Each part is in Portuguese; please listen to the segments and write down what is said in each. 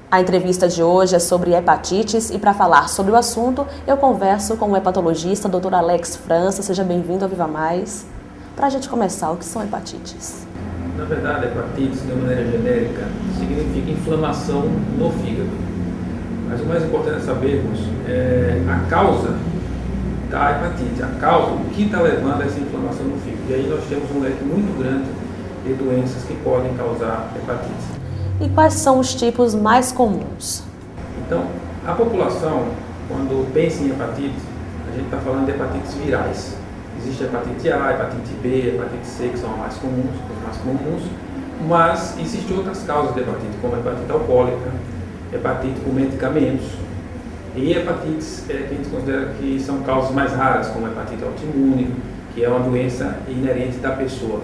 A entrevista de hoje é sobre hepatites e para falar sobre o assunto, eu converso com o hepatologista Dr. Alex França. Seja bem-vindo ao Viva Mais. Para a gente começar, o que são hepatites? Na verdade, hepatites, de uma maneira genérica, significa inflamação no fígado. Mas o mais importante é sabermos a causa da hepatite, a causa, o que está levando a essa inflamação no fígado. E aí nós temos um leque muito grande de doenças que podem causar hepatite. E quais são os tipos mais comuns? Então, a população, quando pensa em hepatite, a gente está falando de hepatites virais. Existe a hepatite A, hepatite B, hepatite C, que são as mais comuns, mas existem outras causas de hepatite, como a hepatite alcoólica, hepatite por medicamentos, e hepatites que a gente considera que são causas mais raras, como a hepatite autoimune, que é uma doença inerente da pessoa.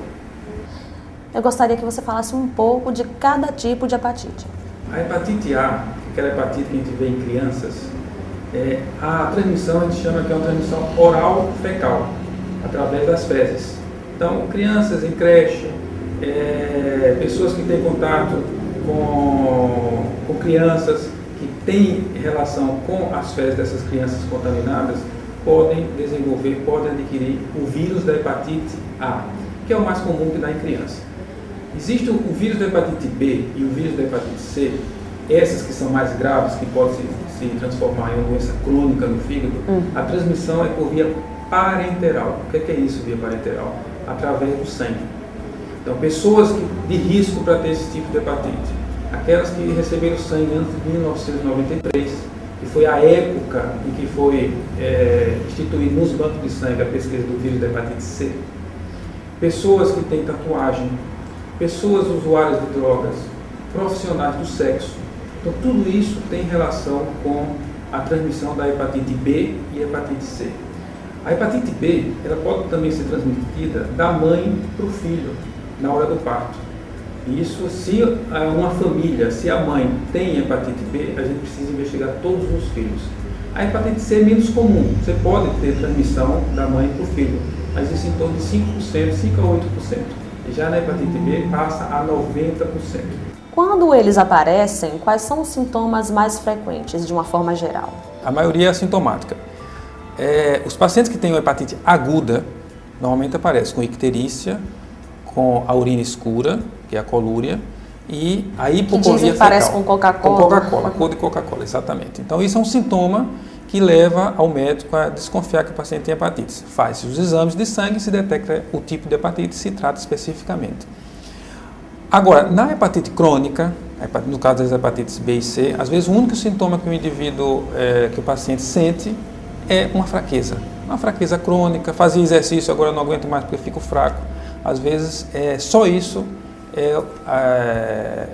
Eu gostaria que você falasse um pouco de cada tipo de hepatite. A hepatite A, aquela hepatite que a gente vê em crianças, a transmissão a gente chama que é uma transmissão oral-fecal, através das fezes. Então, crianças em creche, pessoas que têm contato com crianças que têm relação com as fezes dessas crianças contaminadas, podem desenvolver, podem adquirir o vírus da hepatite A, que é o mais comum que dá em criança. Existe o vírus da hepatite B e o vírus da hepatite C, essas que são mais graves, que podem se transformar em uma doença crônica no fígado, a transmissão é por via parenteral. O que é isso, via parenteral? Através do sangue. Então, pessoas de risco para ter esse tipo de hepatite, aquelas que receberam sangue antes de 1993, que foi a época em que foi instituído nos bancos de sangue a pesquisa do vírus da hepatite C, pessoas que têm tatuagem, pessoas usuárias de drogas, profissionais do sexo. Então, tudo isso tem relação com a transmissão da hepatite B e hepatite C. A hepatite B, ela pode também ser transmitida da mãe para o filho, na hora do parto. Isso, se uma família, se a mãe tem hepatite B, a gente precisa investigar todos os filhos. A hepatite C é menos comum, você pode ter transmissão da mãe para o filho, mas isso em torno de 5%, 5 a 8%. Já na hepatite B passa a 90%. Quando eles aparecem, quais são os sintomas mais frequentes, de uma forma geral? A maioria é assintomática. Os pacientes que têm hepatite aguda, normalmente aparecem com icterícia, com a urina escura, que é a colúria, e a hipocoria fecal. Parece com Coca-Cola. Com Coca-Cola, cor de Coca-Cola, exatamente. Então isso é um sintoma que leva ao médico a desconfiar que o paciente tem hepatite. Faz os exames de sangue, se detecta o tipo de hepatite, se trata especificamente. Agora, na hepatite crônica, no caso das hepatites B e C, às vezes o único sintoma que o indivíduo, que o paciente sente é uma fraqueza crônica, fazia exercício, agora eu não aguento mais porque fico fraco. Às vezes, só isso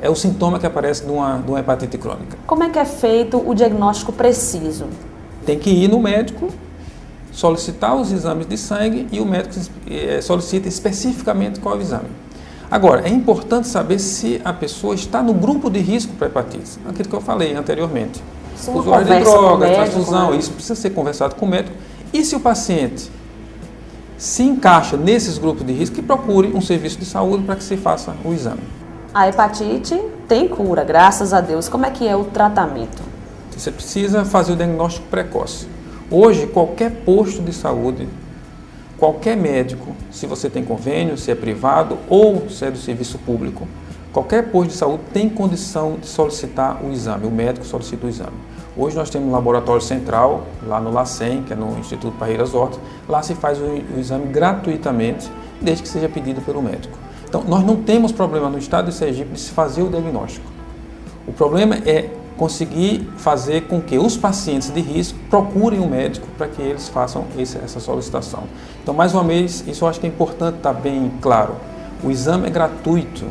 é o sintoma que aparece de uma hepatite crônica. Como é que é feito o diagnóstico preciso? Tem que ir no médico, solicitar os exames de sangue e o médico solicita especificamente qual é o exame. Agora, é importante saber se a pessoa está no grupo de risco para hepatite, aquilo que eu falei anteriormente. Usuário de drogas, transfusão, isso precisa ser conversado com o médico. E se o paciente se encaixa nesses grupos de risco, que procure um serviço de saúde para que se faça o exame. A hepatite tem cura, graças a Deus. Como é que é o tratamento? Você precisa fazer o diagnóstico precoce. Hoje, qualquer posto de saúde, qualquer médico, se você tem convênio, se é privado ou se é do serviço público, qualquer posto de saúde tem condição de solicitar o exame, o médico solicita o exame. Hoje nós temos um laboratório central, lá no LACEN, que é no Instituto Parreiras Hortas, lá se faz o exame gratuitamente, desde que seja pedido pelo médico. Então, nós não temos problema no estado de Sergipe de se fazer o diagnóstico. O problema é conseguir fazer com que os pacientes de risco procurem um médico para que eles façam essa solicitação. Então, mais uma vez, isso eu acho que é importante estar bem claro. O exame é gratuito.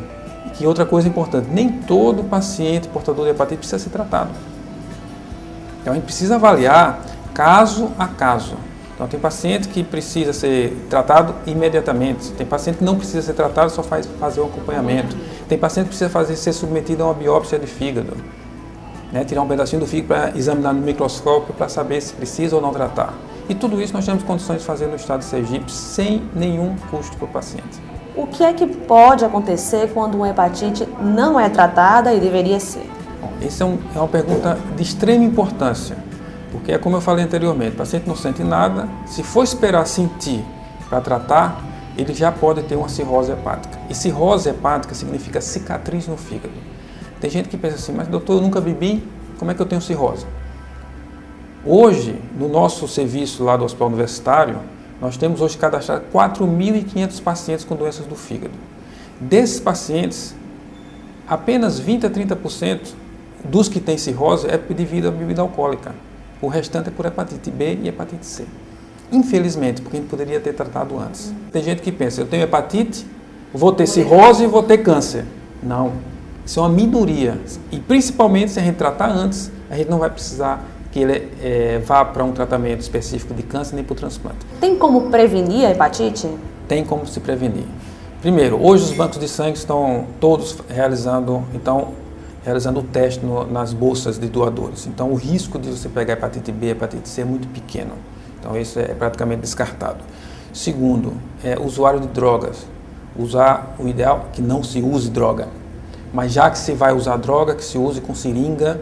E outra coisa importante, nem todo paciente portador de hepatite precisa ser tratado. Então, a gente precisa avaliar caso a caso. Então, tem paciente que precisa ser tratado imediatamente. Tem paciente que não precisa ser tratado, só fazer o acompanhamento. Tem paciente que precisa ser submetido a uma biópsia de fígado. Tirar um pedacinho do fígado para examinar no microscópio para saber se precisa ou não tratar. E tudo isso nós temos condições de fazer no estado de Sergipe sem nenhum custo para o paciente. O que é que pode acontecer quando uma hepatite não é tratada e deveria ser? Bom, essa é uma pergunta de extrema importância, porque é como eu falei anteriormente, o paciente não sente nada, se for esperar sentir para tratar, ele já pode ter uma cirrose hepática. E cirrose hepática significa cicatriz no fígado. Tem gente que pensa assim, mas doutor, eu nunca bebi, como é que eu tenho cirrose? Hoje, no nosso serviço lá do Hospital Universitário, nós temos hoje cadastrado 4.500 pacientes com doenças do fígado. Desses pacientes, apenas 20 a 30% dos que têm cirrose é devido à bebida alcoólica. O restante é por hepatite B e hepatite C. Infelizmente, porque a gente poderia ter tratado antes. Tem gente que pensa, eu tenho hepatite, vou ter cirrose e vou ter câncer. Não, isso é uma minoria. E principalmente se a gente tratar antes, a gente não vai precisar que ele vá para um tratamento específico de câncer nem para o transplante. Tem como prevenir a hepatite? Tem como se prevenir. Primeiro, hoje os bancos de sangue estão todos realizando o teste nas bolsas de doadores. Então o risco de você pegar hepatite B e hepatite C é muito pequeno. Então isso é praticamente descartado. Segundo, usuário de drogas. O ideal é que não se use droga. Mas já que se vai usar droga, que se use com seringa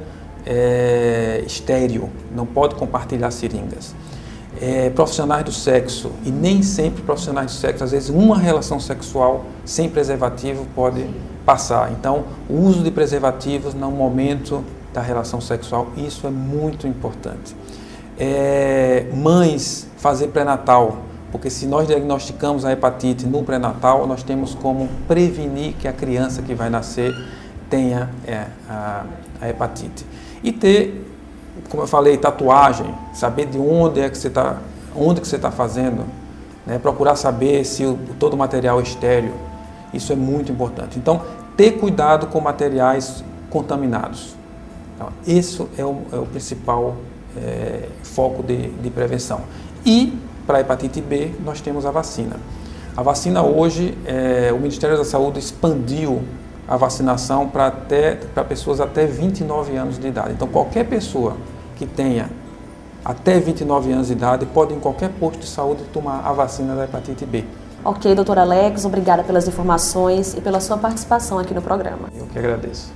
estéril. Não pode compartilhar seringas. Profissionais do sexo, e nem sempre profissionais do sexo, às vezes uma relação sexual sem preservativo pode passar. Então, o uso de preservativos no momento da relação sexual, isso é muito importante. Mães, fazer pré-natal, porque se nós diagnosticamos a hepatite no pré-natal, nós temos como prevenir que a criança que vai nascer tenha a hepatite. E ter, como eu falei, tatuagem, saber de onde é que você está fazendo, né? Procurar saber se todo o material é estéril, isso é muito importante. Então, ter cuidado com materiais contaminados. Então, esse é o principal foco de prevenção. E, para a hepatite B, nós temos a vacina. A vacina hoje, o Ministério da Saúde expandiu a vacinação para pessoas até 29 anos de idade. Então, qualquer pessoa que tenha até 29 anos de idade pode, em qualquer posto de saúde, tomar a vacina da hepatite B. Ok, doutor Alex, obrigada pelas informações e pela sua participação aqui no programa. Eu que agradeço.